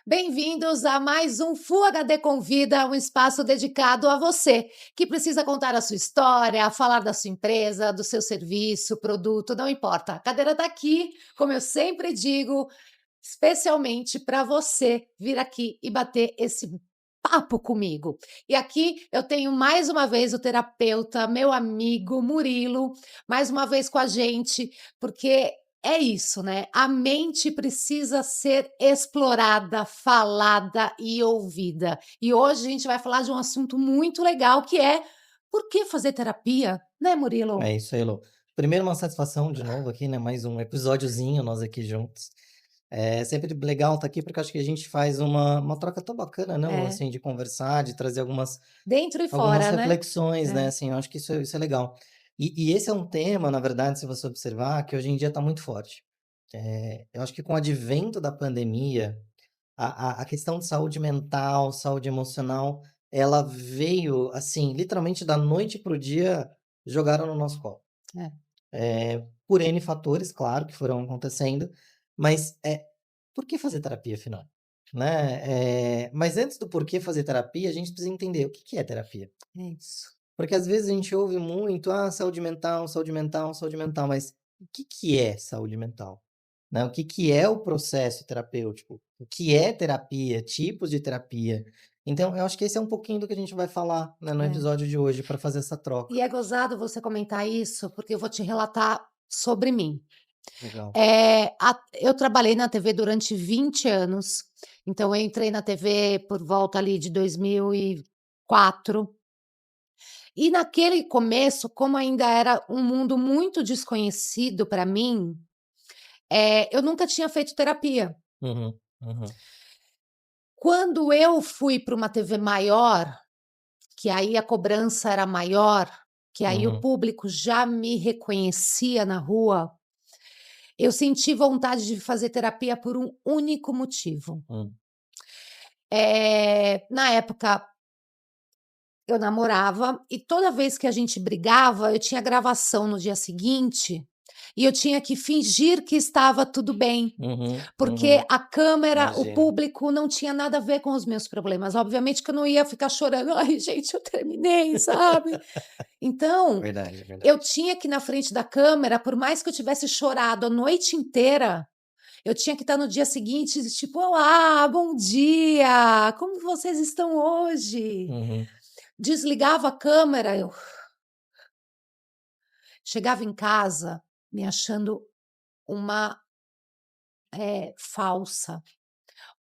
Bem-vindos a mais um Full HD Convida, um espaço dedicado a você que precisa contar a sua história, falar da sua empresa, do seu serviço, produto, não importa. A cadeira está aqui, como eu sempre digo, especialmente para você vir aqui e bater esse papo comigo. E aqui eu tenho mais uma vez o terapeuta, meu amigo Murilo, mais uma vez com a gente, porque é isso, né? A mente precisa ser explorada, falada e ouvida. E hoje a gente vai falar de um assunto muito legal que é por que fazer terapia, né, Murilo? É isso aí, Lu. Primeiro, uma satisfação de novo aqui, né? Mais um episódiozinho, nós aqui juntos. É sempre legal estar aqui, porque acho que a gente faz uma troca tão bacana, não? É, Assim, de conversar, de trazer dentro e algumas fora, né? reflexões, né? É, Assim, eu acho que isso é legal. E esse é um tema, na verdade, se você observar, que hoje em dia está muito forte. Eu acho que com o advento da pandemia, a questão de saúde mental, saúde emocional, ela veio, assim, literalmente da noite para o dia, jogaram no nosso colo. é, Por N fatores, claro, que foram acontecendo, mas, por que fazer terapia afinal? Né, mas antes do porquê fazer terapia, a gente precisa entender o que que é terapia. é isso. Porque às vezes a gente ouve muito: "Ah, saúde mental, saúde mental, saúde mental", mas o que que é saúde mental? Né, o que que é o processo terapêutico? O que é terapia? Tipos de terapia? Então eu acho que esse é um pouquinho do que a gente vai falar, né, no É. episódio de hoje, para fazer essa troca. E é gozado você comentar isso, porque eu vou te relatar sobre mim. Legal. Eu trabalhei na TV durante 20 anos, então eu entrei na TV por volta ali de 2004. E naquele começo, como ainda era um mundo muito desconhecido para mim, eu nunca tinha feito terapia. Uhum, uhum, Quando eu fui para uma TV maior, que aí a cobrança era maior, que aí o uhum, público já me reconhecia na rua, eu senti vontade de fazer terapia por um único motivo. hum. Na época eu namorava e toda vez que a gente brigava, eu tinha gravação no dia seguinte e eu tinha que fingir que estava tudo bem, Uhum, porque uhum. a câmera, o Imagino. público não tinha nada a ver com os meus problemas. Obviamente que eu não ia ficar chorando, ai, gente, eu terminei, sabe? Então, Verdade, eu verdade. tinha que ir na frente da câmera, por mais que eu tivesse chorado a noite inteira, eu tinha que estar no dia seguinte, tipo, olá, bom dia, como vocês estão hoje? Uhum, Desligava a câmera, eu chegava em casa me achando uma, falsa,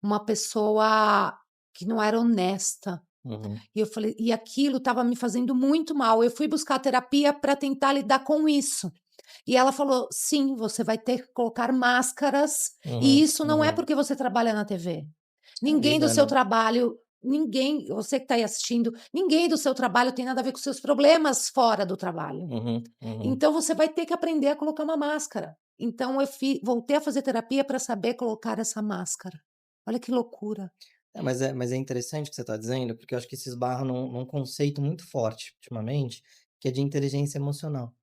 uma pessoa que não era honesta. uhum. E eu falei e aquilo estava me fazendo muito mal. Eu fui buscar terapia para tentar lidar com isso. E ela falou: "Sim, você vai ter que colocar máscaras, e Uhum, isso não é uhum. porque você trabalha na TV. É a Ninguém do vida, seu né. trabalho ninguém você que está aí assistindo, ninguém do seu trabalho tem nada a ver com seus problemas fora do trabalho. Uhum, uhum. Então você vai ter que aprender a colocar uma máscara". Então eu voltei a fazer terapia para saber colocar essa máscara. Olha que loucura. Mas é interessante o que você está dizendo, porque eu acho que isso esbarra num conceito muito forte ultimamente, que é de inteligência emocional.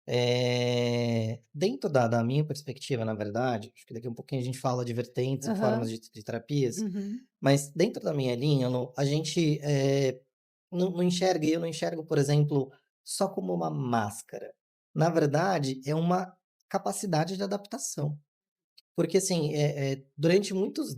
É. Dentro da minha perspectiva, na verdade, acho que daqui a um pouquinho a gente fala de vertentes e formas Aham. de terapias, Uhum. mas dentro da minha linha, Lu, a gente, não enxerga e eu não enxergo, por exemplo, só como uma máscara. Na verdade, é uma capacidade de adaptação. Porque assim, durante muitos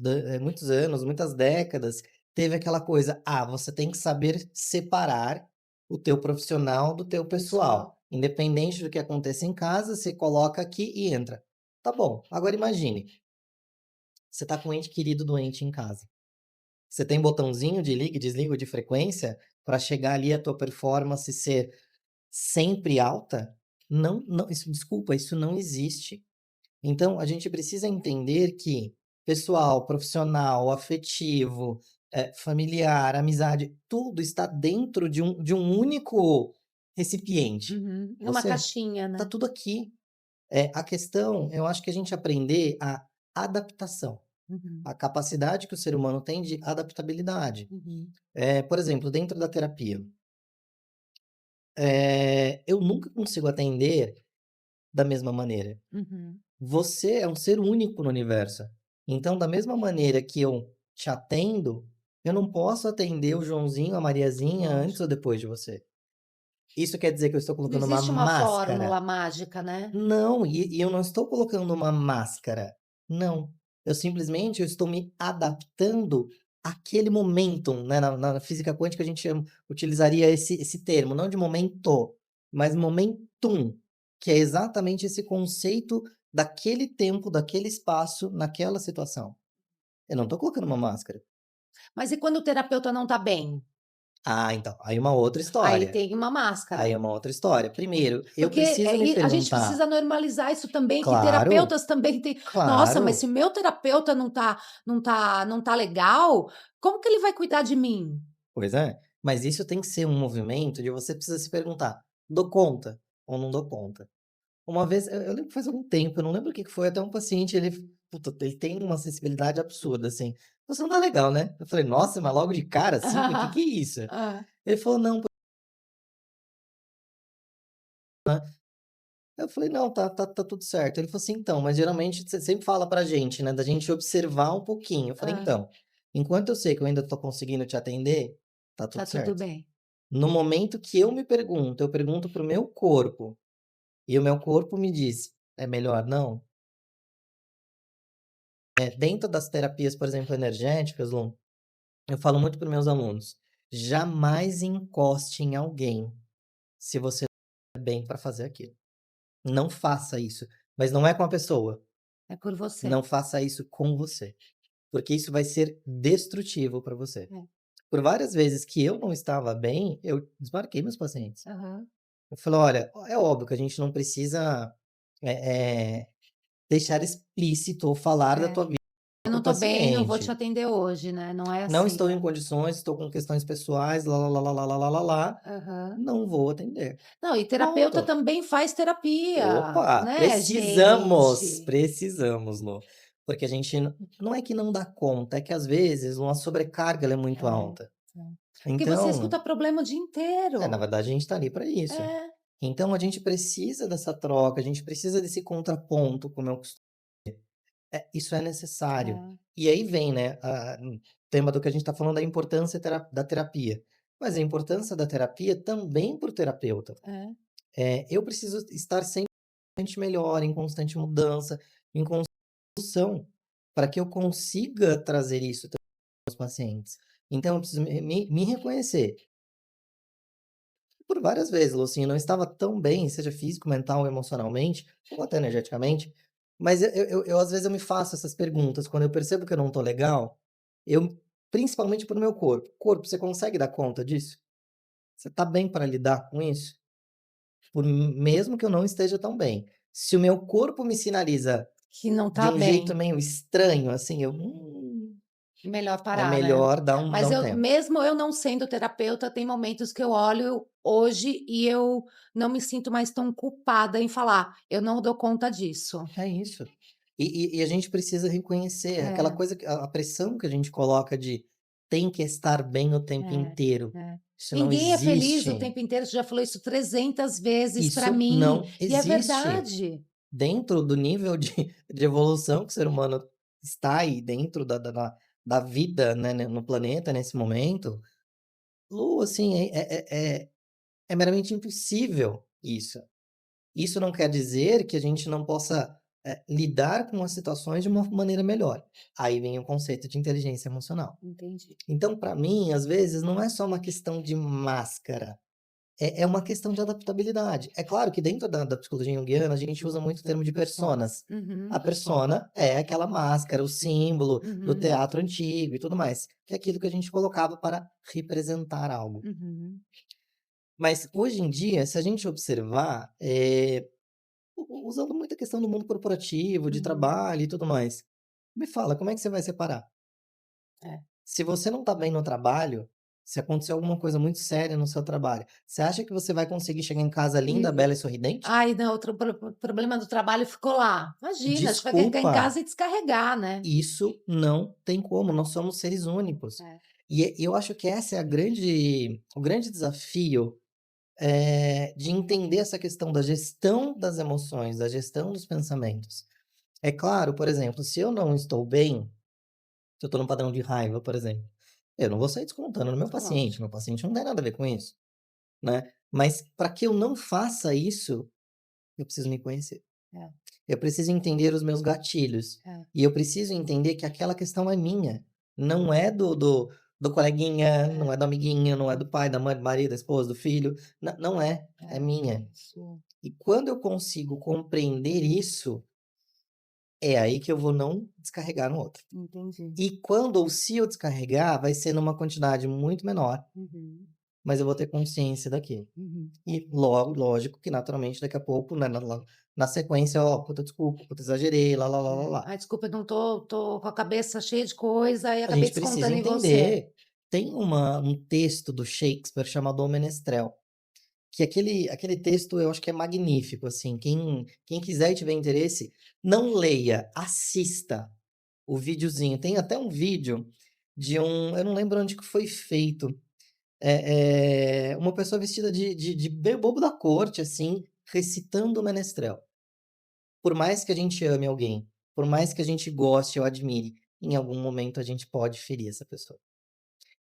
anos, muitas décadas, teve aquela coisa: "Ah, você tem que saber separar o teu profissional do teu pessoal. Pessoal. Independente do que aconteça em casa, você coloca aqui e entra". Tá bom, agora imagine, você tá com um ente querido doente em casa. Você tem botãozinho de liga e desliga de frequência para chegar ali a tua performance ser sempre alta? Não, não, isso desculpa, isso não existe. Então, a gente precisa entender que pessoal, profissional, afetivo, familiar, amizade, tudo está dentro de um único recipiente. Uhum. Numa Você caixinha, tá né. tudo aqui. A questão, eu acho que a gente aprender a adaptação, Uhum. a capacidade que o ser humano tem de adaptabilidade. Uhum. Por exemplo, dentro da terapia, eu nunca consigo atender da mesma maneira. Uhum. Você é um ser único no universo. Então, da mesma maneira que eu te atendo, eu não posso atender o Joãozinho, a Mariazinha antes ou Lógico. depois de você. Isso quer dizer que eu estou Não colocando uma existe uma máscara? fórmula mágica, né. Não, e eu não estou colocando uma máscara. Não. Eu estou me adaptando àquele momentum, né, na física quântica a gente utilizaria esse termo, não de momento, mas momentum, que é exatamente esse conceito daquele tempo, daquele espaço, naquela situação. Eu não estou colocando uma máscara. Mas e quando o terapeuta não tá bem? Ah, então, aí é uma outra Aí história. tem uma Aí máscara. é uma outra história. Primeiro, eu Porque, preciso me a gente perguntar. precisa normalizar isso também, que Claro, terapeutas também têm "Nossa, mas se claro. o meu terapeuta não tá legal, como que ele vai cuidar de mim?". Pois é, mas isso tem que ser um movimento de você precisa se perguntar: "Dou conta ou não dou conta?". Uma vez, eu lembro que faz algum tempo, eu não lembro o que que foi, até um paciente, puta, ele tem uma sensibilidade absurda, assim: "Você não tá legal, né?". Eu falei: "Nossa, mas logo de cara assim, o que que é isso?". Hã. Ele falou: "Não". Eu falei: "Não, tá tudo certo". Ele falou assim: "Então, mas geralmente você sempre fala pra gente, né, da gente observar um pouquinho". Eu falei: Hã. "Então, enquanto eu sei que eu ainda tô conseguindo te atender, tá Tá tudo tudo certo". bem. No momento que eu pergunto para o meu corpo, e o meu corpo me diz: "É melhor não?". Dentro das terapias, por exemplo, energéticas, Lu, eu falo muito para os meus alunos: "Jamais encoste em alguém, se você não é bem para fazer aquilo. Não faça isso, mas não é com a pessoa, É por você. não faça isso com você, porque isso vai ser destrutivo para você". É. Por várias vezes que eu não estava bem, eu desmarquei meus pacientes. Aham. Eu falei: "Olha, é óbvio que a gente não precisa, eh eh, deixar explícito ou falar da É. tua vida "Eu para não o tô bem, não vou te paciente. atender hoje", né, não é Não assim, estou em né. condições, estou com questões pessoais, lá, Aham. não vou atender". Não, e terapeuta Ponto. também faz terapia, Opa, né, precisamos, gente. precisamos, Lu. Porque a gente não é que não dá conta, é que às vezes uma sobrecarga ela é muito É, alta. é. Porque você Então, escuta problema o dia na inteiro. verdade a gente está ali para isso. É, Então a gente precisa dessa troca, a gente precisa desse contraponto, como eu costumo. Isso é necessário. é, E aí vem, né, tema do que a gente está falando da importância da terapia. Mas a importância da terapia também para o terapeuta. é. Eu preciso estar sempre melhor, em constante mudança, em construção, para que eu consiga trazer isso para os pacientes. Então eu preciso me reconhecer. Por várias vezes, Lu, assim, eu não estava tão bem, seja físico, mental, emocionalmente, ou até energeticamente, mas eu às vezes eu me faço essas perguntas, quando eu percebo que eu não estou legal, eu principalmente para o meu corpo: "Corpo, você consegue dar conta disso? Você está bem para lidar com isso?". Mesmo que eu não esteja tão bem, se o meu corpo me sinaliza Que não de tá um jeito bem. meio estranho, assim, Melhor é parar, né. melhor dar Mas um eu tempo. mesmo eu não sendo terapeuta, tem momentos que eu olho hoje e eu não me sinto mais tão culpada em falar: "Eu não dou conta disso". É isso. E a gente precisa reconhecer aquela É, coisa que a pressão que a gente coloca de tem que estar bem o tempo é, inteiro. é. Isso não Ninguém é feliz o existe. tempo inteiro, você já falou isso 300 vezes pra Isso mim, não e é existe. verdade. Dentro do nível de de evolução que o ser humano está aí dentro da vida, né, no planeta nesse momento, Lu, assim, é meramente impossível isso. Isso não quer dizer que a gente não possa, lidar com as situações de uma maneira melhor. Aí vem o conceito de inteligência emocional. Entendi. Então, para mim, às vezes, não é só uma questão de máscara, é uma questão de adaptabilidade. É claro que dentro da psicologia junguiana, a gente usa muito o termo de personas. A Uhum, persona é aquela máscara, o símbolo do uhum, teatro antigo e tudo mais, que é aquilo que a gente colocava para representar algo. uhum, Mas hoje em dia, se a gente observar, usando muito a questão do mundo corporativo, de uhum. trabalho e tudo mais. Me fala, como é que você vai separar? É. Se você não está bem no trabalho, se acontecer alguma coisa muito séria no seu trabalho, você acha que você vai conseguir chegar em casa linda, E bela e sorridente? ai não, outro problema do trabalho ficou lá. Imagina, acho que vai carregar em Desculpa, casa e descarregar, né. isso não tem como, nós somos seres únicos. É. E eu acho que essa é o grande desafio, de entender essa questão da gestão das emoções, da gestão dos pensamentos. É claro, por exemplo, se eu não estou bem, se eu estou num padrão de raiva, por exemplo, eu não vou sair descontando no Lógico. meu paciente não tem nada a ver com isso, né. Mas para que eu não faça isso, eu preciso me conhecer. É, Eu preciso entender os meus gatilhos. é, E eu preciso entender que aquela questão é minha, não é do coleguinha, não é, é do amiguinho, não é do pai, da mãe, do marido, da esposa, do filho, não é, é minha. isso. E quando eu consigo compreender isso, é aí que eu vou não descarregar no outro. Entendi. E quando ou se eu descarregar, vai ser numa quantidade muito menor, Uhum, mas eu vou ter consciência daquilo. uhum. E logo, lógico que naturalmente daqui a pouco, né, na sequência, ó, puta desculpa, puta exagerei, lá, lá, lá, lá, É. lá. "Ai, desculpa, eu não tô com a cabeça cheia de coisa e A acabei gente precisa descontando em você". entender, tem um texto do Shakespeare chamado O Menestrel, que aquele texto eu acho que é magnífico, assim, quem quiser e tiver interesse, não leia, assista o videozinho. Tem até um vídeo de eu não lembro onde que foi feito, uma pessoa vestida de bem bobo da corte, assim, recitando o Menestrel. Por mais que a gente ame alguém, por mais que a gente goste ou admire, em algum momento a gente pode ferir essa pessoa.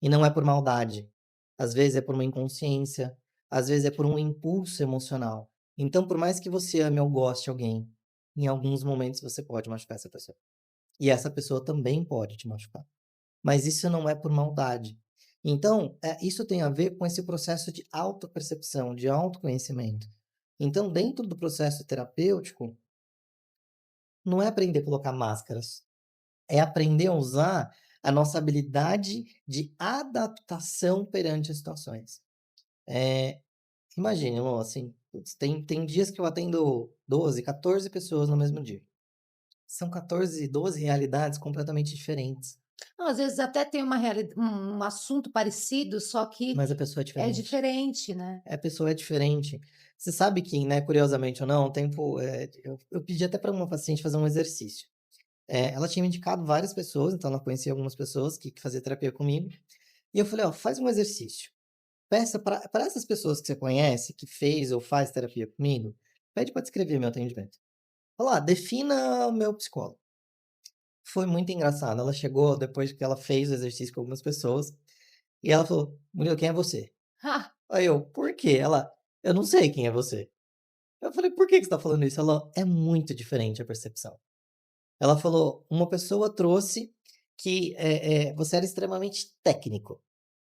E não é por maldade. Às vezes é por uma inconsciência, às vezes é por um impulso emocional. Então, por mais que você ame ou goste de alguém, em alguns momentos você pode machucar essa pessoa. E essa pessoa também pode te machucar. Mas isso não é por maldade. Então, isso tem a ver com esse processo de autopercepção, de autoconhecimento. Então, dentro do processo terapêutico, não é aprender a colocar máscaras, é aprender a usar a nossa habilidade de adaptação perante as situações. Eh, Imagine, amor, assim, putz, tem dias que eu atendo 12, 14 pessoas no mesmo dia. São 14, 12 realidades completamente diferentes, Não, às vezes até tem um assunto parecido, só que mas a pessoa é é diferente. diferente, né. A pessoa é diferente. Você sabe que, né, curiosamente ou não, eu pedi até para uma paciente fazer um exercício. Ela tinha me indicado várias pessoas, então ela conhecia algumas pessoas que faziam terapia comigo. E eu falei: "Ó, faz um exercício. Peça para essas pessoas que você conhece, que fez ou faz terapia comigo, pede para descrever meu atendimento. Fala: "Ah, defina o meu psicólogo". Foi muito engraçado. Ela chegou depois que ela fez o exercício com algumas pessoas, e ela falou: "Murilo, quem é você?". Ah, Aí eu: "Por quê?". Ela: "Eu não sei quem é você". Eu falei: "Por que que você tá falando isso?". Ela: "É muito diferente a percepção". Ela falou: "Uma pessoa trouxe que, você era extremamente técnico.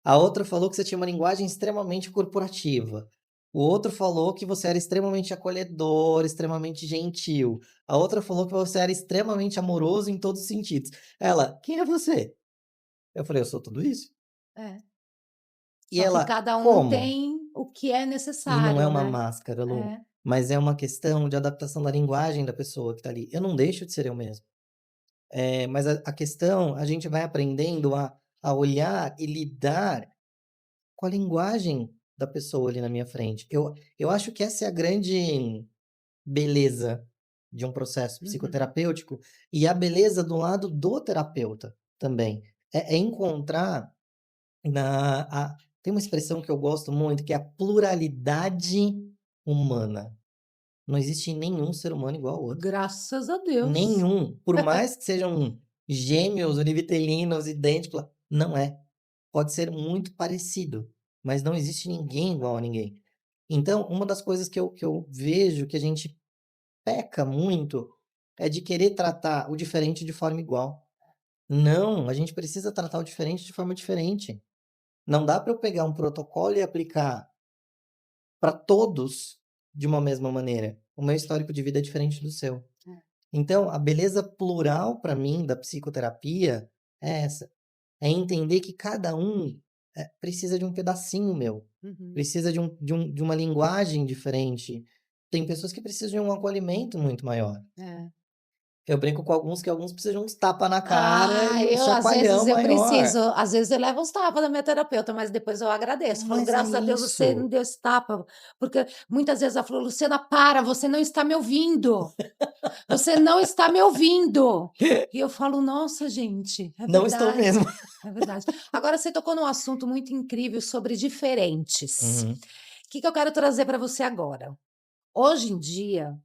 A outra falou que você tinha uma linguagem extremamente corporativa. O outro falou que você era extremamente acolhedor, extremamente gentil. A outra falou que você era extremamente amoroso em todos os sentidos". Ela: "Quem é você?". Eu falei: "Eu sou tudo isso". é. E Só que ela: cada um "Como?". tem o que é E não é necessário, uma né. máscara, Lu, É. mas é uma questão de adaptação da linguagem da pessoa que tá ali. Eu não deixo de ser eu mesmo. Mas a questão, a gente vai aprendendo a olhar e lidar com a linguagem da pessoa ali na minha frente. Eu acho que essa é a grande beleza de um processo Uhum. psicoterapêutico e a beleza do lado do terapeuta também. É encontrar tem uma expressão que eu gosto muito, que é a pluralidade humana. Não existe nenhum ser humano igual ao outro. Graças a Deus. Nenhum. Por mais que sejam gêmeos, univitelinos, idênticos, não é. Pode ser muito parecido, mas não existe ninguém igual a ninguém. Então, uma das coisas que eu vejo que a gente peca muito é de querer tratar o diferente de forma igual. Não, a gente precisa tratar o diferente de forma diferente. Não dá para eu pegar um protocolo e aplicar para todos de uma mesma maneira. O meu histórico de vida é diferente do seu. É. Então, a beleza plural para mim da psicoterapia é essa. É entender que cada um, precisa de um pedacinho meu, Uhum. precisa de uma linguagem diferente. Tem pessoas que precisam de um acolhimento muito maior. É. Eu brinco com alguns que alguns precisam de uns tapa na cara Ah, e um eu às vezes chacoalhão eu maior. preciso, às vezes eu levo uns tapas da minha terapeuta, mas depois eu agradeço, falo: Mas é "Graças a Deus você me isso. deu esse tapa", porque muitas vezes ela falou: "Luciana, para, você não está me ouvindo, você não está me ouvindo". E eu falo: "Nossa gente, é Não estou verdade, mesmo. é verdade". Agora você tocou num assunto muito incrível sobre diferentes. Uhum. O que que eu quero trazer para você agora? Hoje em dia,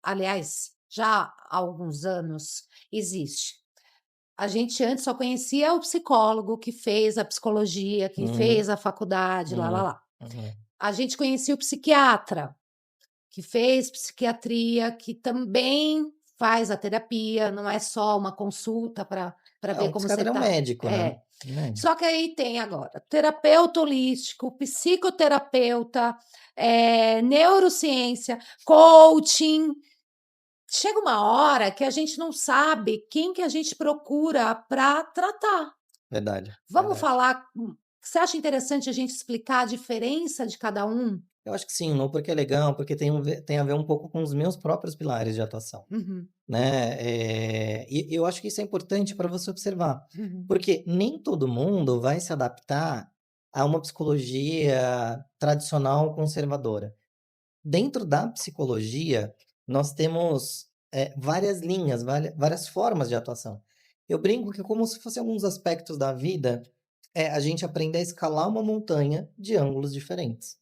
aliás, já há alguns anos, existe. A gente antes só conhecia o psicólogo que fez a psicologia, que Uhum, fez a faculdade, lá, lá, uhum, lá. uhum. A gente conhecia o psiquiatra, que fez psiquiatria, que também faz a terapia, não é só uma consulta para É, ver um como você psiquiatra é um tá. médico, né? É. Um médico. Só que aí tem agora terapeuta holístico, psicoterapeuta, neurociência, coaching. Chega uma hora que a gente não sabe quem que a gente procura para tratar. Verdade, Vamos verdade. falar, você acha interessante a gente explicar a diferença de cada um? Eu acho que sim, não porque é legal, porque tem a ver um pouco com os meus próprios pilares de atuação, Uhum, né, e eu acho que isso é importante para você observar, uhum. porque nem todo mundo vai se adaptar a uma psicologia tradicional conservadora. Dentro da psicologia, nós temos, várias linhas, várias formas de atuação. Eu brinco que é como se fossem alguns aspectos da vida, a gente aprender a escalar uma montanha de ângulos diferentes.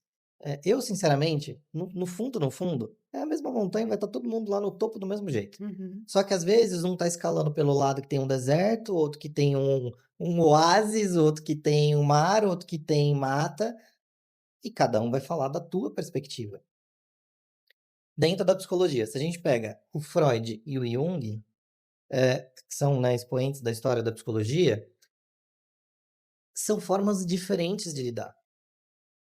Eu sinceramente, no fundo, no fundo, é a mesma montanha, vai estar todo mundo lá no topo do mesmo jeito. Uhum. Só que às vezes um está escalando pelo lado que tem um deserto, outro que tem um oásis, outro que tem um mar, outro que tem mata, e cada um vai falar da tua perspectiva. Dentro da psicologia, se a gente pega o Freud e o Jung, que são, né, expoentes da história da psicologia, são formas diferentes de lidar.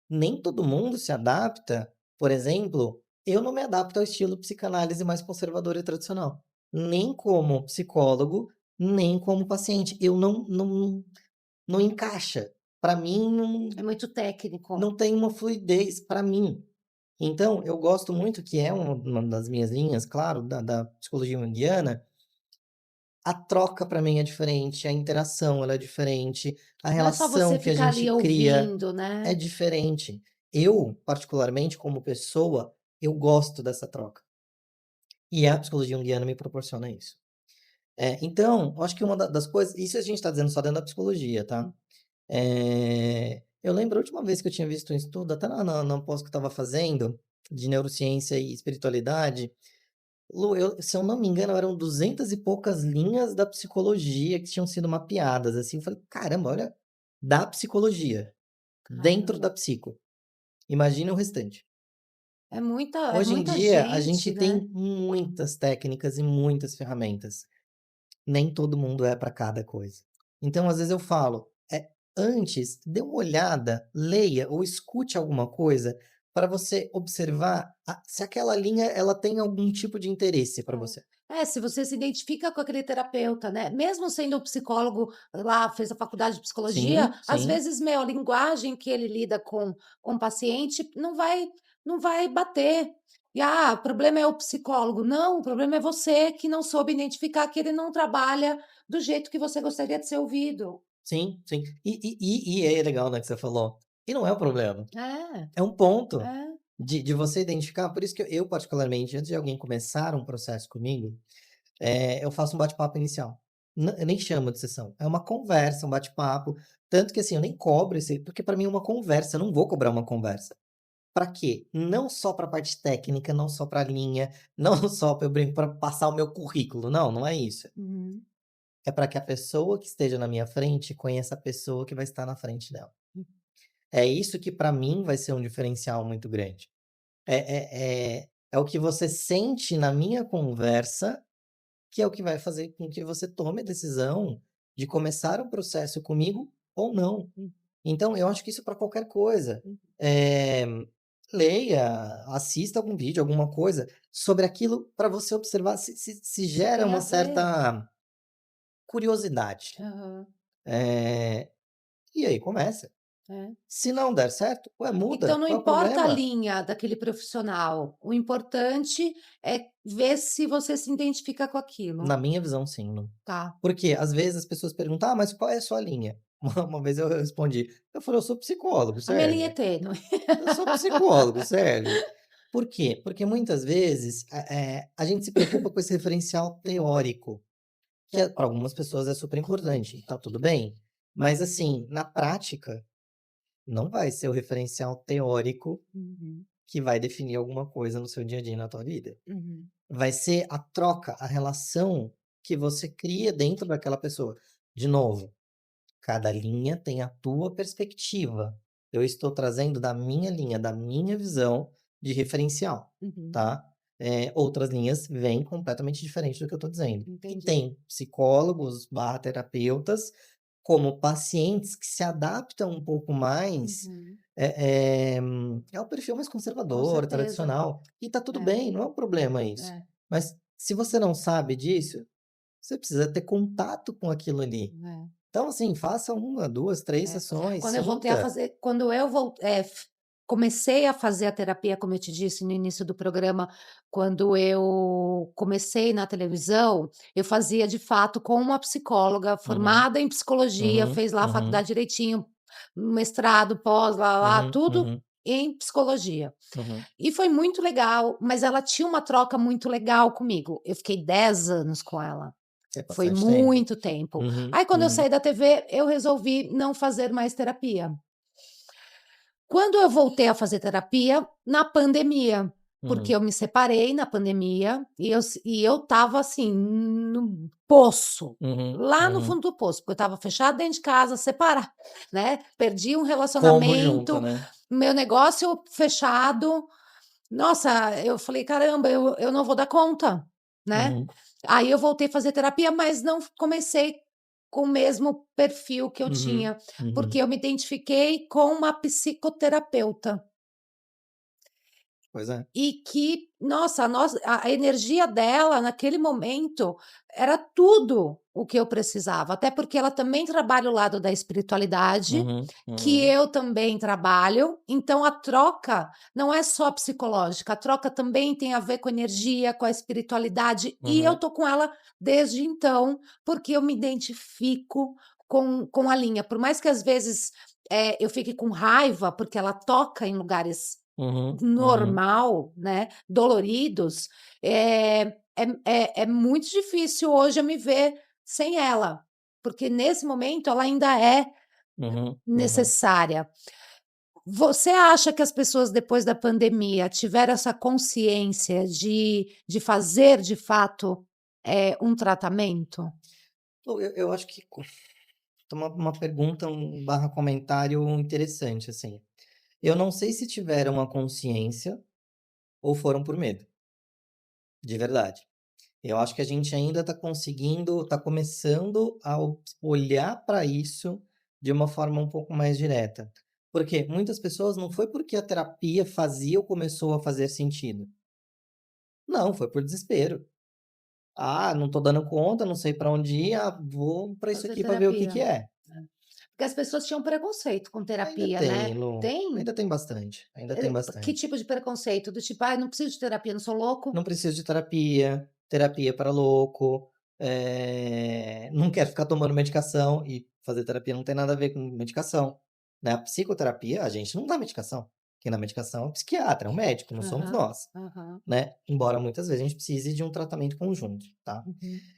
Nem todo mundo se adapta, por exemplo, eu não me adapto ao estilo psicanálise mais conservador e tradicional, nem como psicólogo, nem como paciente. Eu não encaixa. Para mim, É muito técnico. não tem uma fluidez para mim. Então, eu gosto muito, que é uma das minhas linhas, claro, da psicologia junguiana. A troca para mim é diferente, a interação ela é diferente, a Não é só relação você que a ficar gente ali cria ouvindo, é né. diferente. Eu, particularmente, como pessoa, eu gosto dessa troca. E a psicologia junguiana me proporciona isso. Então, eu acho que uma das coisas, isso a gente está dizendo só dentro da psicologia, tá? Eu lembro a última vez que eu tinha visto um estudo, até na pós que eu estava fazendo, de neurociência e espiritualidade. Lu, se eu não me engano, eram 200 e poucas linhas da psicologia que tinham sido mapeadas, assim, eu falei: "Caramba, olha, da psicologia, dentro Caramba, da psico, imagina o restante". é Hoje em muita dia, a gente gente, né. tem muitas técnicas e muitas ferramentas, nem todo mundo é para cada coisa. Então, às vezes eu falo, antes, dê uma olhada, leia ou escute alguma coisa para você observar se aquela linha ela tem algum tipo de interesse para você. Se você se identifica com aquele terapeuta, né, mesmo sendo um psicólogo lá, fez a faculdade de psicologia, Sim, às sim. vezes, a linguagem que ele lida com o paciente não vai bater. E, "Ah, o problema é o psicólogo", não, o problema é você que não soube identificar que ele não trabalha do jeito que você gostaria de ser ouvido. Sim, sim. E é legal, né, que você falou. E não é o problema, É, é um ponto é. de você identificar. Por isso que eu particularmente, antes de alguém começar um processo comigo, eu faço um bate-papo inicial. Eu nem chamo de sessão, é uma conversa, um bate-papo. Tanto que assim, eu nem cobro esse, porque para mim é uma conversa, eu não vou cobrar uma conversa. Para quê? Não só para a parte técnica, não só para a linha, não só para eu brinco para passar o meu currículo, não, não é isso. Uhum. É para que a pessoa que esteja na minha frente conheça a pessoa que vai estar na frente dela. É isso que para mim vai ser um diferencial muito grande. É o que você sente na minha conversa, que é o que vai fazer com que você tome a decisão de começar o processo comigo ou não. Hum, Então eu acho que isso para qualquer coisa. hum. Eh, leia, assista algum vídeo, alguma coisa sobre aquilo para você observar se Se gera tem uma a ver. certa curiosidade. Aham, Eh, e aí começa. é. Se não der certo, ué, Então muda, não qual é o importa a problema? linha daquele profissional, o importante é ver se você se identifica com aquilo. Na minha visão, sim. Não. Tá. Porque às vezes as pessoas perguntam: "Ah, mas qual é a sua linha?" Uma vez eu respondi, eu falei: "Eu sou psicólogo, A minha linha é serve. tênue. Eu sou psicólogo, serve". Por quê? Porque muitas vezes, a gente se preocupa com esse referencial teórico, que para algumas pessoas é super importante, tá tudo bem. Mas assim, na prática, não vai ser o referencial teórico Uhum, que vai definir alguma coisa no seu dia a dia, na tua vida. uhum. vai ser a troca, a relação que você cria dentro daquela pessoa. De novo, cada linha tem a tua perspectiva. Eu estou trazendo da minha linha, da minha visão de referencial, Uhum, tá? Outras linhas vêm completamente diferente do que eu estou dizendo. E entendi. tem psicólogos barra terapeutas como pacientes que se adaptam um pouco mais Uhum, é o perfil mais com conservador, certeza. tradicional, e tá tudo É, bem, não é um problema isso. é, Mas se você não sabe disso, você precisa ter contato com aquilo ali. é. Então, assim, faça uma, 2, 3 É. sessões, Quando eu voltei a sinta. fazer quando eu vol comecei a fazer a terapia, como eu te disse no início do programa, quando eu comecei na televisão, eu fazia de fato com uma psicóloga Uhum, formada em psicologia, uhum, fez lá a uhum, faculdade direitinho, mestrado, pós, lá, uhum, tudo uhum, em psicologia. uhum. E foi muito legal, mas ela tinha uma troca muito legal comigo. Eu fiquei 10 anos com ela. É Foi bastante tempo. muito tempo. Uhum, Aí quando eu uhum, saí da TV, eu resolvi não fazer mais terapia. Quando eu voltei a fazer terapia, na pandemia, porque uhum, eu me separei na pandemia e eu estava assim, no poço, uhum, lá no uhum. fundo do poço, porque eu estava fechada dentro de casa, separada, né, perdi um Combo junto, relacionamento, né? meu negócio fechado. Nossa, eu falei: "Caramba, eu não vou dar conta", né. Uhum, Aí eu voltei a fazer terapia, mas não comecei com o mesmo perfil que eu uhum, tinha, porque uhum. eu me identifiquei com uma psicoterapeuta. Pois é. E que, nossa, a energia dela naquele momento era tudo o que eu precisava, até porque ela também trabalha o lado da espiritualidade, Uhum, que uhum, eu também trabalho, então a troca não é só psicológica, a troca também tem a ver com energia, com a espiritualidade, e eu uhum, tô com ela desde então, porque eu me identifico com a linha, por mais que às vezes, eu fique com raiva, porque ela toca em lugares uhum, uhum. normal, né, doloridos, é muito difícil hoje eu me ver sem ela, porque nesse momento ela ainda é Uhum, uhum. necessária. Você acha que as pessoas depois da pandemia tiveram essa consciência de fazer de fato, um tratamento? Pô, eu acho que uma pergunta, barra comentário interessante, assim. Eu não sei se tiveram a consciência ou foram por medo, de verdade. Eu acho que a gente ainda está começando a olhar para isso de uma forma um pouco mais direta. Porque muitas pessoas não foi porque a terapia fazia ou começou a fazer sentido. Não, foi por desespero. Ah, não tô dando conta, não sei para onde ir, vou para isso Fazer aqui para ver o que que terapia. é. É. Porque as pessoas tinham preconceito com Ainda terapia, né. tem, Lu, Tem? ainda tem bastante, ainda tem Que bastante. tipo de preconceito? Do tipo: "Ai, não preciso de terapia, não sou louco"? Não preciso de terapia, terapia para louco, não quero ficar tomando medicação, e fazer terapia não tem nada a ver com medicação, né. A psicoterapia, a gente não dá medicação, quem dá medicação é o psiquiatra, é o médico, não somos Aham, nós, aham. né. Embora muitas vezes a gente precise de um tratamento conjunto, tá. Uhum.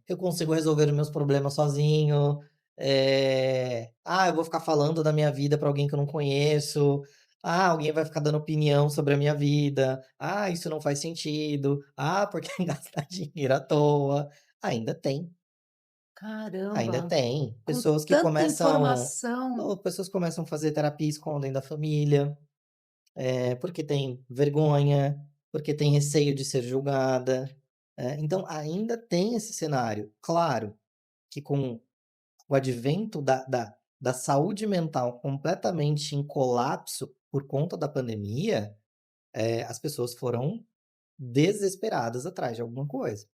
Eu consigo resolver os meus problemas sozinho, eu vou ficar falando da minha vida para alguém que eu não conheço, alguém vai ficar dando opinião sobre a minha vida, isso não faz sentido, porque gastar dinheiro à toa. Ainda tem, ainda Caramba, tem. com Pessoas que tanta começam informação. não, pessoas começam a fazer terapia e escondem da família, porque tem vergonha, porque tem receio de ser julgada, então ainda tem esse cenário. Claro que com o advento da saúde mental completamente em colapso por conta da pandemia, as pessoas foram desesperadas atrás de alguma coisa.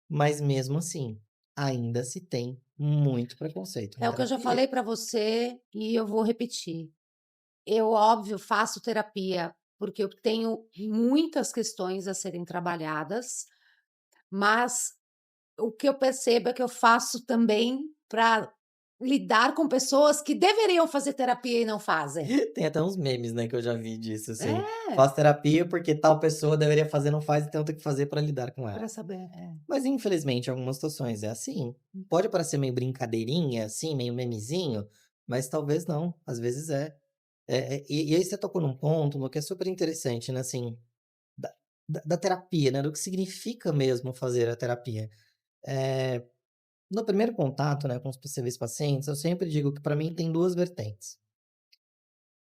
Mas mesmo assim, ainda se tem muito preconceito com É o que eu já terapia. falei para você e eu vou repetir. Eu, óbvio, faço terapia, porque eu tenho muitas questões a serem trabalhadas, mas o que eu percebo é que eu faço também para lidar com pessoas que deveriam fazer terapia e não fazem. Tem até uns memes, né, que eu já vi disso, assim. É, Faço terapia porque tal pessoa deveria fazer, não faz, então eu tenho que fazer para lidar com para ela. saber. É. Mas infelizmente, em algumas situações é assim. Pode parecer meio brincadeirinha, assim, meio memezinho, mas talvez não, às vezes é. E aí você tocou num ponto, Lu, que é super interessante, né, assim, da terapia, né, do que significa mesmo fazer a terapia. Eh, no primeiro contato, né, com os possíveis pacientes, eu sempre digo que para mim tem 2 vertentes.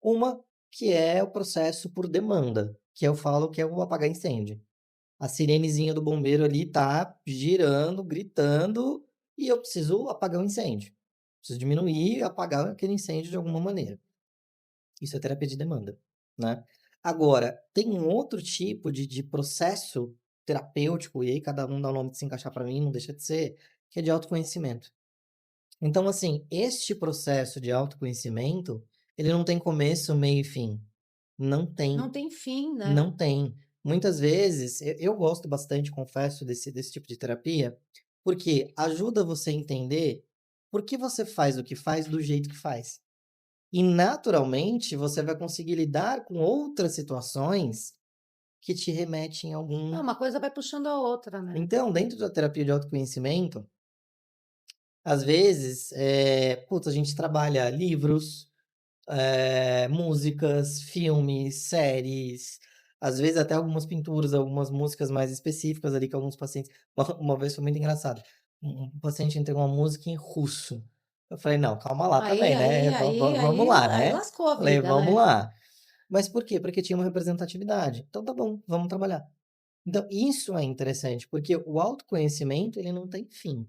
Uma que é o processo por demanda, que eu falo que é o apagar incêndio. A sirenezinha do bombeiro ali tá girando, gritando, e eu preciso apagar o incêndio. Preciso diminuir e apagar aquele incêndio de alguma maneira. Isso é terapia de demanda, né. Agora, tem um outro tipo de processo terapêutico, e aí cada um dá o nome que se encaixar para mim, não deixa de ser, que é de autoconhecimento. Então, assim, este processo de autoconhecimento, ele não tem começo, meio e fim. Não Não tem, tem fim, né. não tem. Muitas vezes, eu gosto bastante, confesso, desse tipo de terapia, porque ajuda você a entender por que você faz o que faz do jeito que faz. E naturalmente você vai conseguir lidar com outras situações que te remetem a Não, algum. uma coisa vai puxando a outra, né. Então, dentro da terapia de autoconhecimento, às vezes, putz, a gente trabalha livros, músicas, filmes, séries, às vezes até algumas pinturas, algumas músicas mais específicas ali que alguns pacientes. Uma vez foi muito engraçado. Um paciente entregou uma música em russo. Eu falei: "Não, calma lá Aí também, aí né, aí vamos aí lá, aí né". lascou a Falei: vida, "Vamos né. lá". Mas por quê? Porque tinha uma representatividade. Então tá bom, vamos trabalhar. Então isso é interessante, porque o autoconhecimento ele não tem fim.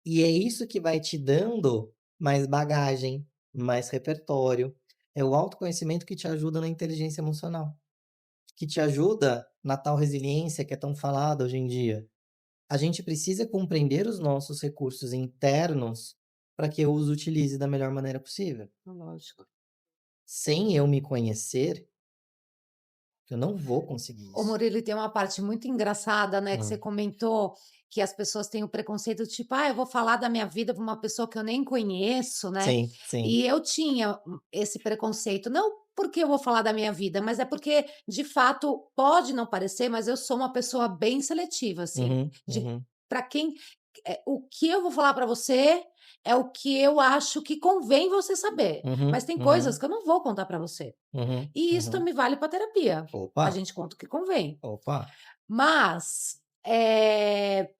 E é isso que vai te dando mais bagagem, mais repertório. É o autoconhecimento que te ajuda na inteligência emocional, que te ajuda na tal resiliência que é tão falada hoje em dia. A gente precisa compreender os nossos recursos internos para que eu os utilize da melhor maneira possível. Lógico. Sem eu me conhecer, eu não vou conseguir Ô isso. Murilo, tem uma parte muito engraçada, né, que você Hum. comentou que as pessoas têm o preconceito, tipo: "Ah, eu vou falar da minha vida para uma pessoa que eu nem conheço", né. Sim, sim. E eu tinha esse preconceito, não porque eu vou falar da minha vida, mas é porque, de fato, pode não parecer, mas eu sou uma pessoa bem seletiva, assim, Uhum, de uhum, para quem o que eu vou falar para você é o que eu acho que convém você saber, mas uhum, tem coisas uhum, que eu não vou contar para você. uhum, E isso uhum. também vale para terapia. Opa, A gente conta o que convém. opa. Mas,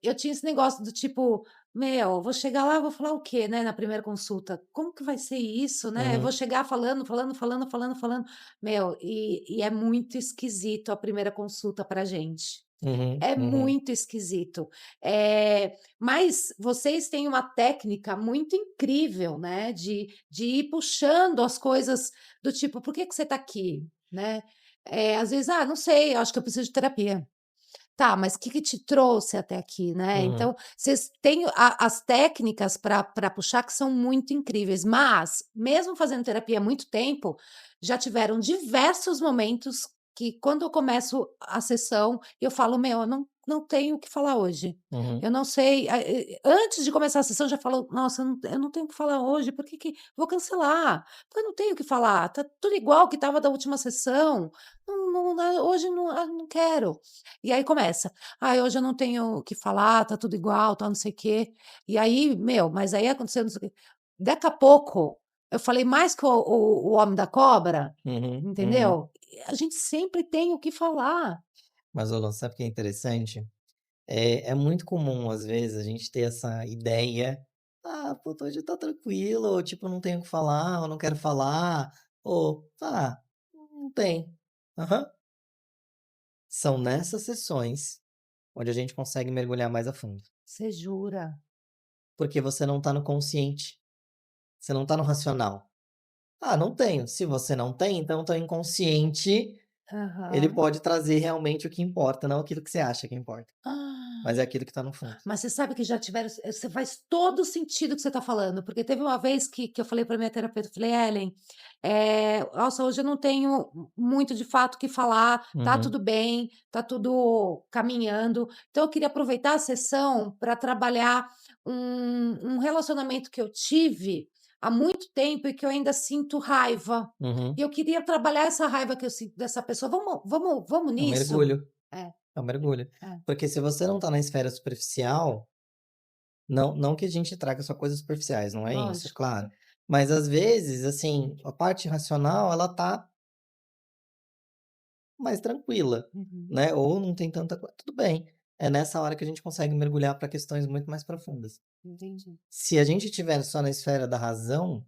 eu tinha esse negócio do tipo: "Meu, vou chegar lá, vou falar o quê, né, na primeira consulta? Como que vai ser isso, né? Eu vou Uhum, chegar falando, falando, falando, falando, falando". Meu, e é muito esquisito a primeira consulta pra gente. uhum, É uhum, muito esquisito. Mas vocês têm uma técnica muito incrível, né, de ir puxando as coisas do tipo: "Por que que você está aqui?", né. Às vezes: "Ah, não sei, eu acho que eu preciso de terapia". Tá, mas o que que te trouxe até aqui, né. uhum, Então, vocês têm as técnicas para puxar que são muito incríveis, mas, mesmo fazendo terapia há muito tempo, já tiveram diversos momentos que quando eu começo a sessão, eu falo: "Meu, eu não tenho o que falar hoje. uhum, Eu não sei", antes de começar a sessão eu já falo: "Nossa, eu não tenho o que falar hoje, por que que vou cancelar, porque eu não tenho o que falar, tá tudo igual que estava da última sessão, hoje não quero". E aí começa: "Ai, hoje eu não tenho o que falar, tá tudo igual, tá não sei o quê". E aí, meu, mas aí aconteceu não sei o quê. Daqui a pouco, eu falei mais que o homem da cobra, uhum, uhum. entendeu? A gente sempre tem o que falar. Mas, Orlando, sabe o que é interessante? É muito comum, às vezes, a gente ter essa ideia: "Ah, pô, hoje tá tranquilo", ou tipo, "Não tenho o que falar", ou "Não quero falar", ou "Ah, não tem". Aham. São nessas sessões onde a gente consegue mergulhar mais a fundo, Você jura? porque você não tá no consciente, você não tá no racional. "Ah, não tenho". Se você não tem, então o teu inconsciente, ele Aham. pode trazer realmente o que importa, não aquilo que você acha que importa, mas é Ah. aquilo que tá no fundo. Mas você sabe que já tiveram você faz todo o sentido o que você está falando, porque teve uma vez que eu falei para minha terapeuta, eu falei: "Ellen, nossa, hoje eu não tenho muito de fato o que falar, tá Uhum, tudo bem, tá tudo caminhando, então eu queria aproveitar a sessão para trabalhar um relacionamento que eu tive há muito tempo e que eu ainda sinto raiva, e uhum. eu queria trabalhar essa raiva que eu sinto dessa pessoa, vamos É um nisso?". mergulho. É, É um mergulho. é, Porque se você não tá na esfera superficial, não que a gente traga só coisas superficiais, não é isso, lógico. claro. Mas às vezes, assim, a parte racional, ela tá mais tranquila, Uhum. né, ou não tem tanta coisa, tudo bem. É nessa hora que a gente consegue mergulhar para questões muito mais profundas. Entendi. Se a gente estiver só na esfera da razão,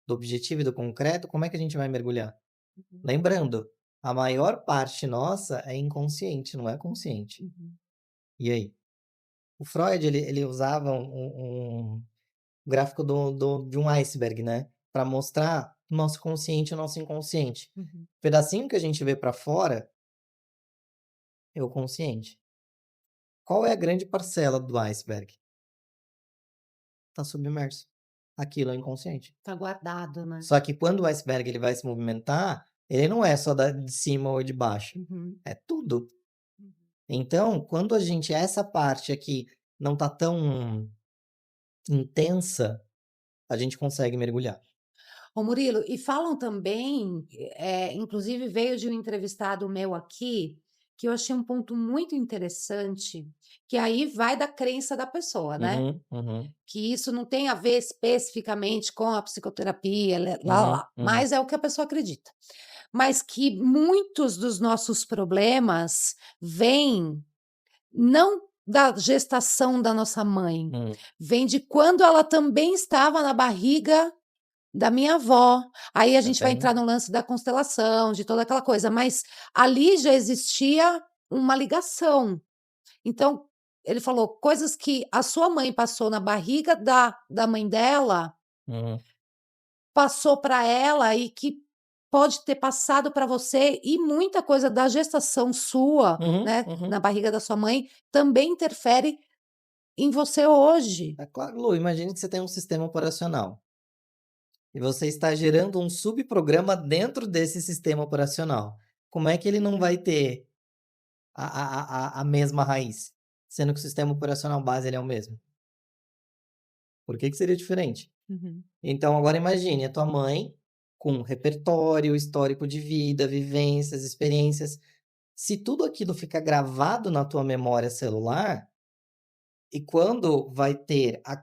do objetivo e do concreto, como é que a gente vai mergulhar? Uhum. Lembrando, a maior parte nossa é inconsciente, não é consciente. Uhum. E aí? O Freud, ele usava um gráfico de um iceberg, né, para mostrar o nosso consciente e o nosso inconsciente. Uhum. O pedacinho que a gente vê para fora é o consciente. Qual é a grande parcela do iceberg? Está submerso. Aquilo é inconsciente. Tá guardado, né? Só que quando o iceberg ele vai se movimentar, ele não é só da de cima ou de baixo, Uhum. é tudo. Uhum. Então, quando a gente essa parte aqui não tá tão intensa, a gente consegue mergulhar. Ô Murilo, e falam também, inclusive veio de um entrevistado meu aqui, que eu achei um ponto muito interessante, que aí vai da crença da pessoa, né? Uhum, uhum, Que isso não tem a ver especificamente com a psicoterapia, lá, uhum, lá, uhum, mas é o que a pessoa acredita. Mas que muitos dos nossos problemas vêm não da gestação da nossa mãe, hum, vem de quando ela também estava na barriga da minha avó. Aí a tá gente vai entrar vendo? no lance da constelação, de toda aquela coisa, mas ali já existia uma ligação. Então, ele falou: "Coisas que a sua mãe passou na barriga da mãe dela, Uhum, passou para ela e que pode ter passado para você, e muita coisa da gestação sua, uhum, né, na uhum. barriga da sua mãe, também interfere em você hoje". É claro, Lu, imagine que você tem um sistema operacional e você está gerando um subprograma dentro desse sistema operacional. Como é que ele não vai ter a mesma raiz, sendo que o sistema operacional base ele é o mesmo? Por que que seria diferente? Uhum. Então agora imagine a tua mãe com repertório, histórico de vida, vivências, experiências. Se tudo aquilo fica gravado na tua memória celular, e quando vai ter a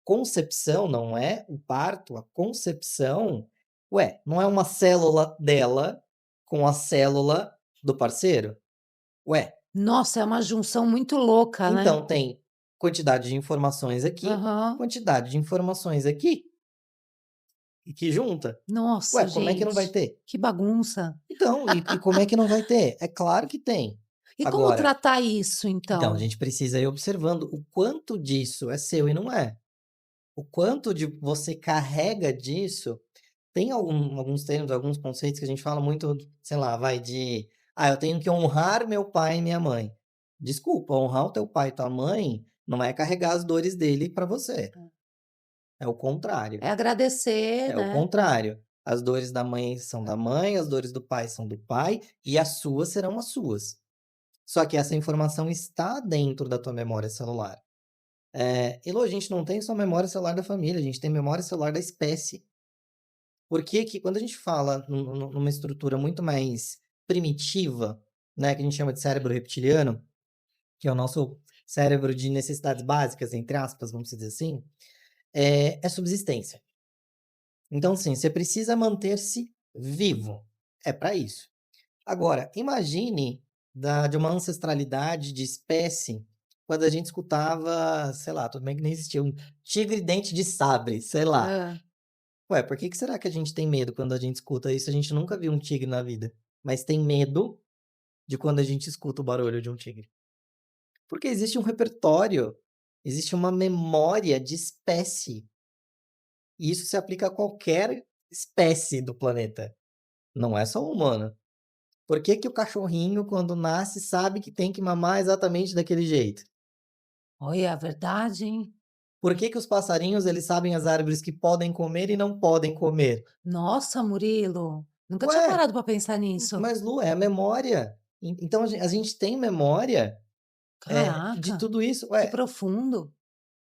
concepção, não é o parto, a concepção, ué, não é uma célula dela com a célula do parceiro? Ué, Nossa, é uma junção muito louca, né. então tem quantidade de informações aqui, Aham. quantidade de informações aqui, e que junta. Ué, Nossa, como é que não vai gente, ter? que bagunça. Então, e como é que não vai ter? É claro que tem. E como Agora, tratar isso então a então? gente precisa ir observando o quanto disso é seu e não é. O quanto de você carrega disso. Tem alguns termos, alguns conceitos que a gente fala muito, sei lá, vai de: "Ah, eu tenho que honrar meu pai e minha mãe". Desculpa, honrar o teu pai e tua mãe não é carregar as dores dele para você, é o contrário. É agradecer, É o né. contrário. As dores da mãe são da mãe, as dores do pai são do pai, e as suas serão as suas. Só que essa informação está dentro da tua memória celular. E Lô, a gente não tem só memória celular da família, a gente tem memória celular da espécie. Por que que quando a gente fala numa estrutura muito mais primitiva, né, que a gente chama de cérebro reptiliano, que é o nosso cérebro de necessidades básicas, entre aspas, vamos dizer assim, é subsistência. Então, assim, você precisa manter-se vivo. É para isso. Agora, imagine de uma ancestralidade de espécie, quando a gente escutava, sei lá, tudo bem que nem existia um tigre dente de sabre, sei lá. Hã. Ué, por que que será que a gente tem medo quando a gente escuta isso? A gente nunca viu um tigre na vida, mas tem medo de quando a gente escuta o barulho de um tigre. Porque existe um repertório, existe uma memória de espécie, e isso se aplica a qualquer espécie do planeta, não é só o humano. Por que que o cachorrinho, quando nasce, sabe que tem que mamar exatamente daquele jeito? Olha, é verdade, hein. Por que que os passarinhos, eles sabem as árvores que podem comer e não podem comer? Nossa, Murilo, nunca tinha Ué, parado para pensar nisso. mas Lu, é a memória. Então a gente tem memória, de Caraca, tudo isso. que Ué, profundo.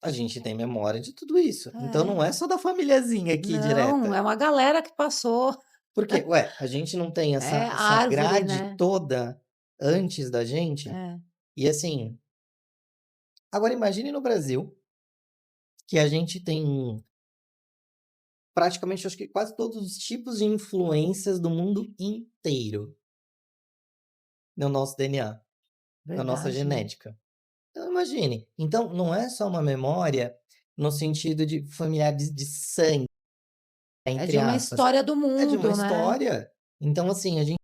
a gente tem memória de tudo isso. Então É. não é só da famíliazinha aqui Não, direta. é uma galera que passou. Porque, ué, a gente não tem É essa árvore, grade né. toda antes da gente? É. E assim, agora imagine no Brasil, que a gente tem praticamente, acho que quase todos os tipos de influências do mundo inteiro. no nosso DNA, na nossa Verdade, né. genética. Então imagine, então não é só uma memória no sentido de familiar de sangue, É entre de uma aspas, história do é de uma mundo, né. história. Então assim, a gente,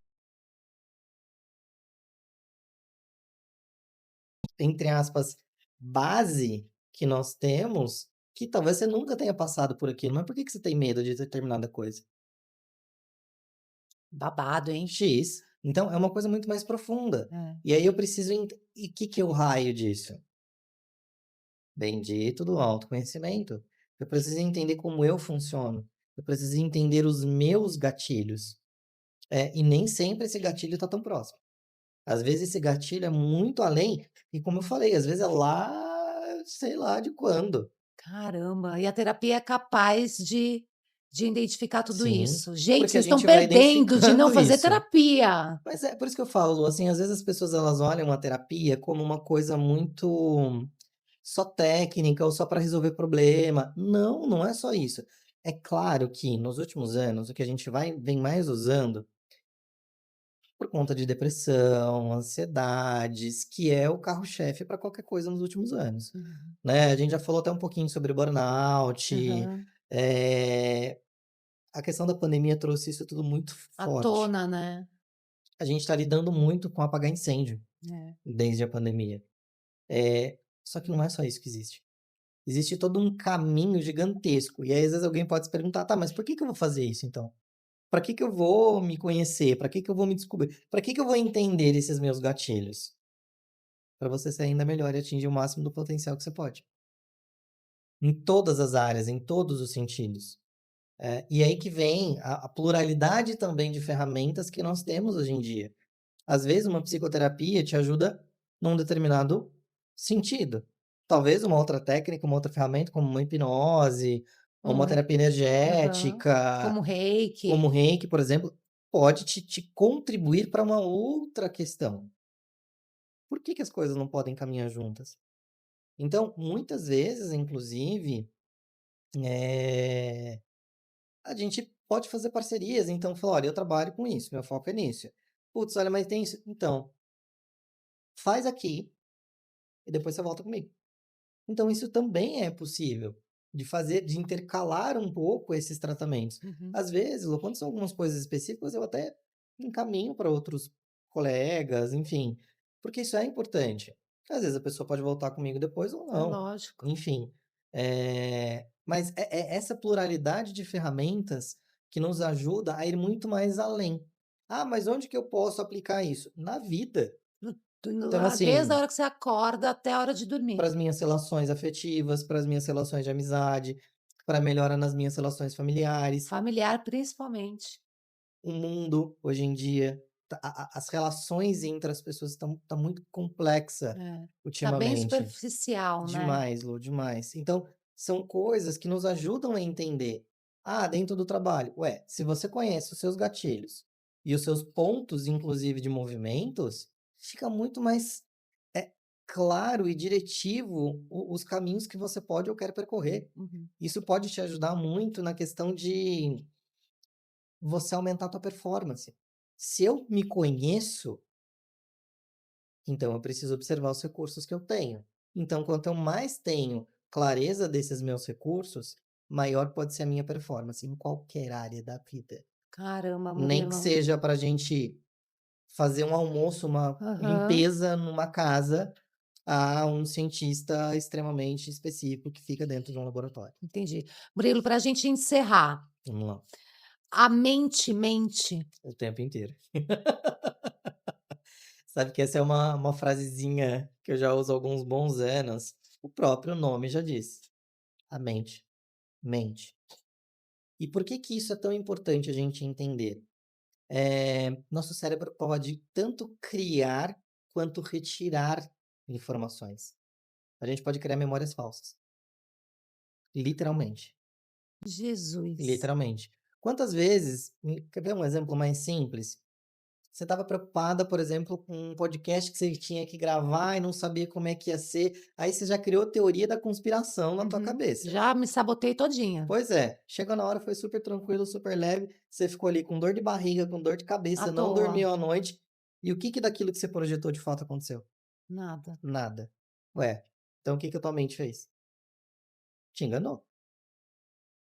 entre aspas, base que nós temos, que talvez você nunca tenha passado por aquilo, mas por que que você tem medo de determinada coisa? Babado, hein. X. Então é uma coisa muito mais profunda. É. E aí eu preciso e o que que é o raio disso? Bendito do autoconhecimento. Eu preciso entender como eu funciono. Eu preciso entender os meus gatilhos. E nem sempre esse gatilho está tão próximo. Às vezes esse gatilho é muito além, e como eu falei, às vezes é lá, sei lá de quando. Caramba, e a terapia é capaz de identificar tudo Sim, isso. Gente, porque a vocês estão gente vai perdendo de não identificando fazer isso. terapia. Mas é por isso que eu falo, assim, às vezes as pessoas elas olham a terapia como uma coisa muito só técnica ou só para resolver problema. Não, não é só isso. É claro que nos últimos anos o que a gente vem mais usando por conta de depressão, ansiedades, que é o carro-chefe para qualquer coisa nos últimos anos, Uhum. né? A gente já falou até um pouquinho sobre burnout, Aham. eh, a questão da pandemia trouxe isso tudo muito À forte. tona, né. A gente está lidando muito com apagar incêndio É. desde a pandemia. Só que não é só isso que existe. Existe todo um caminho gigantesco. E aí, às vezes, alguém pode se perguntar: tá, mas por que que eu vou fazer isso então? Para que que eu vou me conhecer? Para que que eu vou me descobrir? Para que que eu vou entender esses meus gatilhos? Para você ser ainda melhor e atingir o máximo do potencial que você pode. Em todas as áreas, em todos os sentidos. E aí que vem a pluralidade também de ferramentas que nós temos hoje em dia. Às vezes, uma psicoterapia te ajuda num determinado sentido. Talvez uma outra técnica, uma outra ferramenta, como uma hipnose, ou Um uma re terapia aham. energética, Como como o reiki. reiki, por exemplo, pode te contribuir para uma outra questão. Por que que as coisas não podem caminhar juntas? Então, muitas vezes, inclusive, eh, a gente pode fazer parcerias. Então, falar: olha, eu trabalho com isso, meu foco é nisso. Putz, olha, mas tem isso. Então, faz aqui e depois você volta comigo. Então isso também é possível, de fazer, de intercalar um pouco esses tratamentos. Uhum. Às vezes, ou quando são algumas coisas específicas, eu até encaminho para outros colegas, enfim, porque isso é importante. Às vezes a pessoa pode voltar comigo depois ou É não, lógico. enfim. Mas é essa pluralidade de ferramentas que nos ajuda a ir muito mais além. Ah, mas onde que eu posso aplicar isso? Na vida. No Então, desde a assim, hora que você acorda até a hora de para dormir. as minhas relações afetivas, para as minhas relações de amizade, para melhora nas minhas relações familiares. Familiar principalmente. O mundo hoje em dia, as relações entre as pessoas tá muito complexa É. Tá bem ultimamente. superficial, né. Demais, Lu, demais. Então, são coisas que nos ajudam a entender. Ah, dentro do trabalho, ué, se você conhece os seus gatilhos e os seus pontos, inclusive, de movimentos, fica muito mais é, claro e diretivo os caminhos que você pode ou quer percorrer. Uhum. Isso pode te ajudar muito na questão de você aumentar a tua performance. Se eu me conheço, então eu preciso observar os recursos que eu tenho. Então, quanto eu mais tenho clareza desses meus recursos, maior pode ser a minha performance em qualquer área da vida. Caramba, Nem que Murilo. seja para a gente fazer um almoço, uma Aham, limpeza numa casa, a um cientista extremamente específico que fica dentro de um laboratório. entendi. Murilo, para a gente encerrar, Vamos lá, a mente mente? o tempo inteiro. Sabe que essa é uma frasezinha que eu já uso há alguns bons anos. O próprio nome já diz. A mente mente. E por que que isso é tão importante a gente entender? Nosso cérebro pode tanto criar quanto retirar informações. A gente pode criar memórias falsas, literalmente, Jesus. literalmente. Quantas vezes, quer ver um exemplo mais simples? Você estava preocupada, por exemplo, com um podcast que você tinha que gravar e não sabia como é que ia ser, aí você já criou teoria da conspiração na tua Uhum. cabeça. Já me sabotei todinha. Pois é, chegou na hora, foi super tranquilo, super leve, você ficou ali com dor de barriga, com dor de À cabeça, não toa. dormiu à noite, E o que que daquilo que você projetou de fato aconteceu? Nada. Nada. Ué, então o que que a tua mente fez? Te enganou.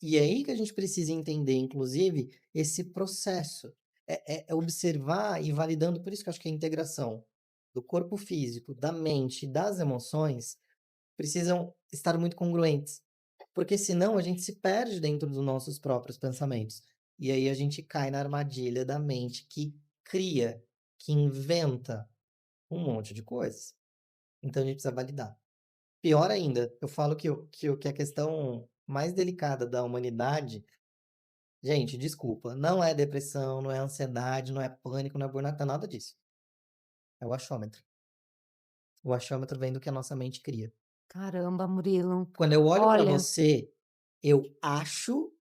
E é aí que a gente precisa entender, inclusive, esse processo. É observar e validando, por isso que eu acho que a integração do corpo físico, da mente e das emoções precisam estar muito congruentes. Porque senão a gente se perde dentro dos nossos próprios pensamentos. E aí a gente cai na armadilha da mente que cria, que inventa um monte de coisas. Então a gente precisa validar. Pior ainda, eu falo que a questão mais delicada da humanidade, gente, desculpa, não é depressão, não é ansiedade, não é pânico, não é burnout, não é nada disso. É o achômetro. O achômetro vem do que a nossa mente cria. Caramba, Murilo. Quando eu olho para Olha, você, eu acho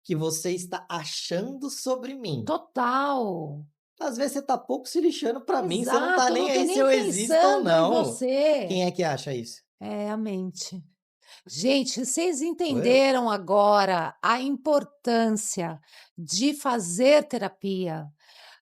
que você está achando sobre mim. total. Às vezes você tá pouco se lixando para mim, você não tá Exato, nem não tô aí se nem eu existo ou pensando em não. você. Quem é que acha isso? É a mente. Gente, vocês Sou eu. entenderam agora a importância de fazer terapia?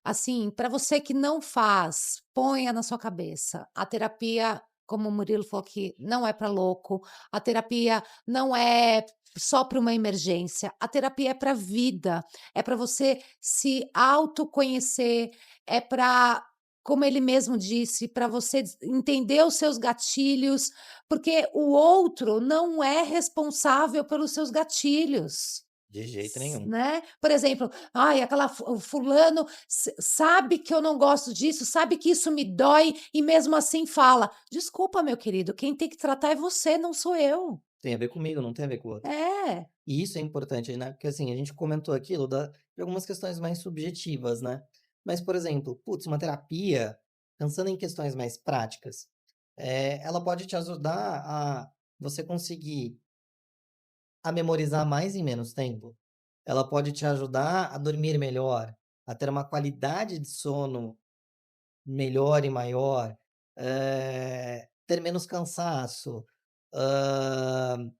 Assim, para você que não faz, ponha na sua cabeça. A terapia, como o Murilo falou aqui, não é para louco. A terapia não é só para uma emergência. A terapia é para a vida. É para você se autoconhecer. É para, como ele mesmo disse, para você entender os seus gatilhos, porque o outro não é responsável pelos seus gatilhos. De jeito nenhum. Né? Por exemplo, ai, aquela o fulano sabe que eu não gosto disso, sabe que isso me dói e mesmo assim fala: "Desculpa, meu querido, quem tem que tratar é você, não sou eu". Tem a ver comigo, não tem a ver com o outro. É, E isso é importante, né, porque, assim, a gente comentou aquilo de algumas questões mais subjetivas, né. Mas, por exemplo, putz, uma terapia, pensando em questões mais práticas, ela pode te ajudar a você conseguir a memorizar mais em menos tempo. Ela pode te ajudar a dormir melhor, a ter uma qualidade de sono melhor e maior, ter menos cansaço, hã,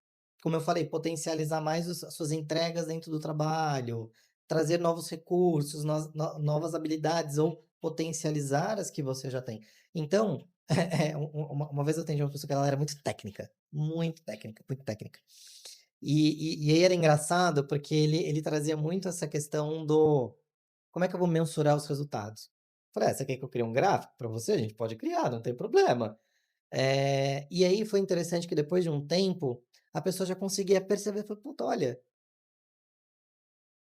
como eu falei, potencializar mais as suas entregas dentro do trabalho, trazer novos recursos, novas habilidades ou potencializar as que você já tem. Então, uma vez eu atendi uma pessoa que ela era muito técnica, muito técnica, muito técnica. E aí era engraçado porque ele trazia muito essa questão do: "Como é que eu vou mensurar os resultados?". Falei: "Ah, você quer que eu crie um gráfico para você? A gente pode criar, não tem problema". E aí foi interessante que depois de um tempo, a pessoa já conseguia perceber, falou: "Puta, olha,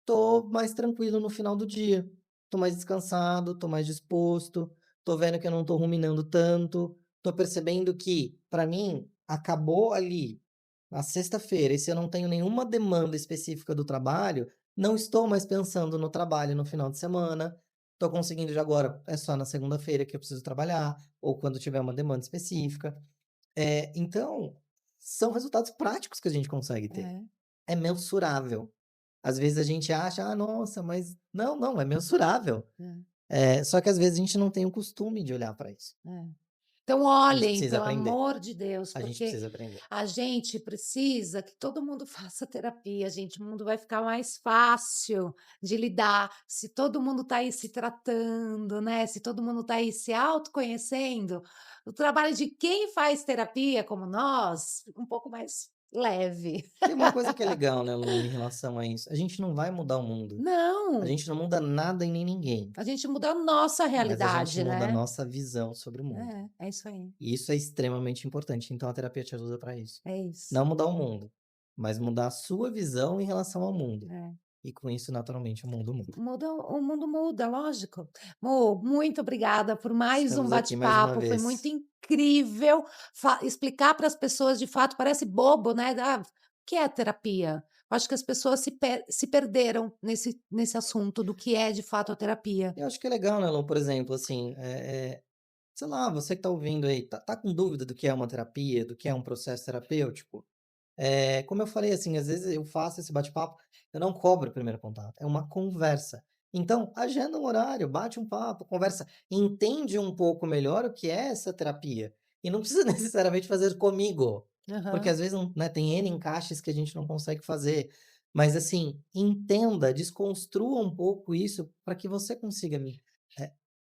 tô mais tranquilo no final do dia, tô mais descansado, tô mais disposto, tô vendo que eu não tô ruminando tanto, tô percebendo que, para mim, acabou ali na sexta-feira, e se eu não tenho nenhuma demanda específica do trabalho, não estou mais pensando no trabalho no final de semana, tô conseguindo já agora, é só na segunda-feira que eu preciso trabalhar, ou quando tiver uma demanda específica". Então, são resultados práticos que a gente consegue ter. é, É mensurável. Às vezes a gente acha: "Ah, nossa, mas" não, não, é mensurável. é, Só que às vezes a gente não tem o costume de olhar para isso. é. Então A gente olhem, precisa pelo aprender, amor de Deus, a gente porque precisa aprender. a gente precisa que todo mundo faça terapia, gente. O mundo vai ficar mais fácil de lidar se todo mundo está aí se tratando, né? Se todo mundo está aí se autoconhecendo. O trabalho de quem faz terapia, como nós, fica um pouco mais leve. Tem uma coisa que é legal, né, Lu, em relação a isso, a gente não vai mudar o mundo, a Não, gente não muda nada e nem ninguém, a gente muda a nossa mas a gente realidade, muda a né? nossa visão sobre o mundo. É isso aí. E isso é extremamente importante, então a terapia te ajuda para isso. É isso. Não mudar o mundo, mas mudar a sua visão em relação ao mundo. É. E com isso, naturalmente, o mundo muda. Muda o mundo muda, lógico. Mo, muito obrigada por mais um Estamos aqui mais uma bate-papo, foi muito vez. incrível explicar para as pessoas, de fato, parece bobo, né, o que é terapia? Eu acho que as pessoas se perderam nesse assunto do que é, de fato, a terapia. Eu acho que é legal, né, Lu, por exemplo, assim, sei lá, você que tá ouvindo aí, tá com dúvida do que é uma terapia, do que é um processo terapêutico? Como eu falei, assim, às vezes eu faço esse bate-papo, eu não cobro o primeiro contato, é uma conversa. Então, agenda um horário, bate um papo, conversa, entende um pouco melhor o que é essa terapia. E não precisa necessariamente fazer comigo, porque Aham, às vezes não, né, tem N encaixes que a gente não consegue fazer. Mas assim, entenda, desconstrua um pouco isso para que você consiga me,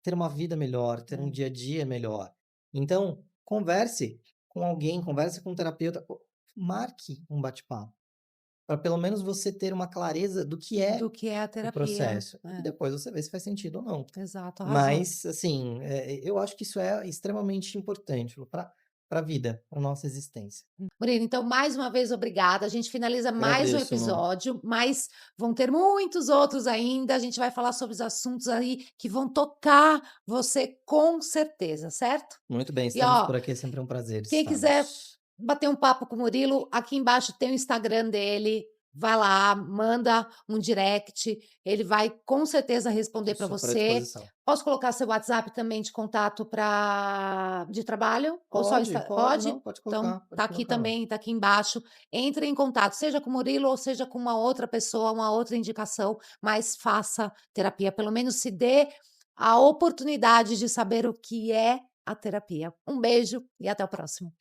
ter uma vida melhor, ter um É. dia a dia melhor. Então, converse com alguém, converse com um terapeuta, marque um bate-papo, para pelo menos você ter uma clareza do que é Do que é a o terapia. processo, e É, depois você vê se faz sentido ou não. exato, arrasou. Mas, assim, eu acho que isso é extremamente importante para a vida, para nossa existência. Murilo, então mais uma vez obrigada, a gente finaliza mais um Agradeço, Lu. episódio, mas vão ter muitos outros ainda, a gente vai falar sobre os assuntos aí que vão tocar você com certeza, certo? Muito bem, E estamos ó, por aqui, é sempre um prazer quem quiser estarmos. bater um papo com o Murilo, aqui embaixo tem o Instagram dele, vai lá, manda um direct, ele vai com certeza responder para Super à você. disposição. Posso colocar seu WhatsApp também de contato de trabalho? Ou só Pode, Insta pode, pode? não, pode Então colocar, tá pode aqui colocar. também, tá aqui embaixo. Entre em contato, seja com o Murilo ou seja com uma outra pessoa, uma outra indicação, mas faça terapia, pelo menos se dê a oportunidade de saber o que é a terapia. Um beijo e até o próximo.